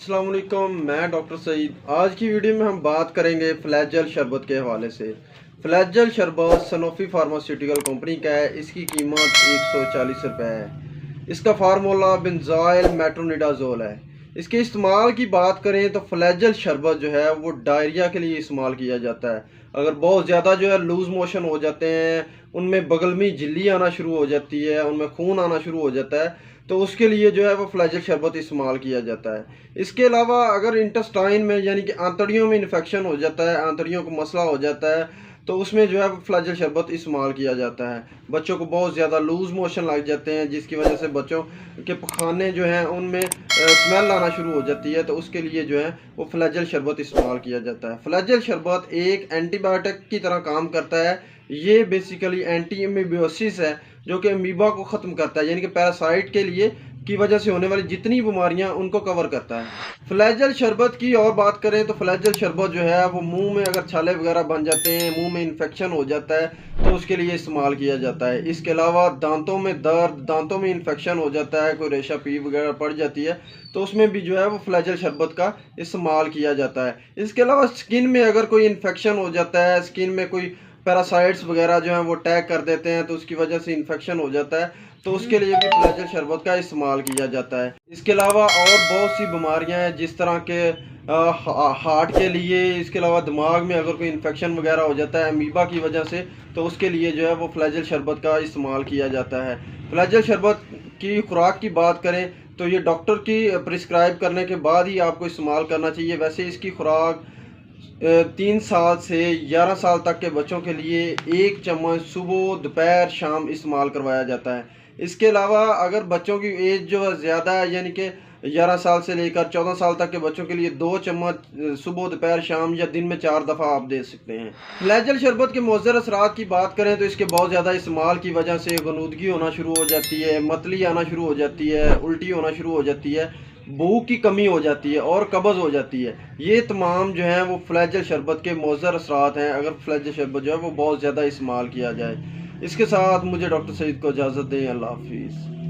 अस्सलाम वालेकुम, मैं डॉक्टर सईद। आज की वीडियो में हम बात करेंगे फ्लैजल शरबत के हवाले से। फ्लैजल शरबत सनोफी फार्मास्यूटिकल कंपनी का है। इसकी कीमत 140 रुपये है। इसका फार्मूला बेंज़ाइल मेट्रोनिडाज़ोल है। इसके इस्तेमाल की बात करें तो फ्लैजल शरबत जो है वो डायरिया के लिए इस्तेमाल किया जाता है। अगर बहुत ज़्यादा जो है लूज़ मोशन हो जाते हैं, उनमें बगलमी झिल्ली आना शुरू हो जाती है, उनमें खून आना शुरू हो जाता है, तो उसके लिए जो है वो फ्लैजल शरबत इस्तेमाल किया जाता है। इसके अलावा अगर इंटेस्टाइन में यानी कि आंतड़ियों में इन्फेक्शन हो जाता है, आंतड़ियों को मसला हो जाता है, तो उसमें जो है वो फ्लैजल शरबत इस्तेमाल किया जाता है। बच्चों को बहुत ज़्यादा लूज़ मोशन लग जाते हैं, जिसकी वजह से बच्चों के पखाने जो हैं उनमें स्मेल आना शुरू हो जाती है, तो उसके लिए जो है वो फ्लैजल शरबत इस्तेमाल किया जाता है। फ्लैजल शरबत एक एंटीबायोटिक की तरह काम करता है। ये बेसिकली एंटी एमीबियोसिस है, जो कि अमीबा को ख़त्म करता है, यानी कि पैरासाइट के लिए की वजह से होने वाली जितनी बीमारियां उनको कवर करता है। फ्लैजल शरबत की और बात करें तो फ्लैजल शरबत जो है वो मुंह में अगर छाले वगैरह बन जाते हैं, मुंह में इन्फेक्शन हो जाता है, तो उसके लिए इस्तेमाल किया जाता है। इसके अलावा दांतों में दर्द, दांतों में इन्फेक्शन हो जाता है, कोई रेशा पी वगैरह पड़ जाती है, तो उसमें भी जो है वो फ्लैजल शरबत का इस्तेमाल किया जाता है। इसके अलावा स्किन में अगर कोई इन्फेक्शन हो जाता है, स्किन में कोई पैरासाइट्स वगैरह जो हैं वो अटैक कर देते हैं, तो उसकी वजह से इन्फेक्शन हो जाता है, तो उसके लिए भी फ्लैजल शरबत का इस्तेमाल किया जाता है। इसके अलावा और बहुत सी बीमारियां हैं, जिस तरह के हार्ट के लिए, इसके अलावा दिमाग में अगर कोई इन्फेक्शन वगैरह हो जाता है अमीबा की वजह से, तो उसके लिए जो है वो फ्लैजल शरबत का इस्तेमाल किया जाता है। फ्लैजल शरबत की खुराक की बात करें तो ये डॉक्टर की प्रिस्क्राइब करने के बाद ही आपको इस्तेमाल करना चाहिए। वैसे इसकी खुराक 3 साल से 11 साल तक के बच्चों के लिए 1 चम्मच सुबह दोपहर शाम इस्तेमाल करवाया जाता है। इसके अलावा अगर बच्चों की एज जो है ज़्यादा है, यानी कि 11 साल से लेकर 14 साल तक के बच्चों के लिए 2 चम्मच सुबह दोपहर शाम या दिन में 4 दफ़ा आप दे सकते हैं। फ्लैजल शरबत के मौज़र असरात की बात करें तो इसके बहुत ज़्यादा इस्तेमाल की वजह से गनूदगी होना शुरू हो जाती है, मतली आना शुरू हो जाती है, उल्टी होना शुरू हो जाती है, भूख की कमी हो जाती है और कब्ज़ हो जाती है। ये तमाम जो हैं वो फ्लैजल शरबत के मौज़र असरात हैं, अगर फ्लैजल शरबत जो है वो बहुत ज़्यादा इस्तेमाल किया जाए। इसके साथ मुझे डॉक्टर सईद को इजाज़त दें। अल्लाह हाफ़िज़।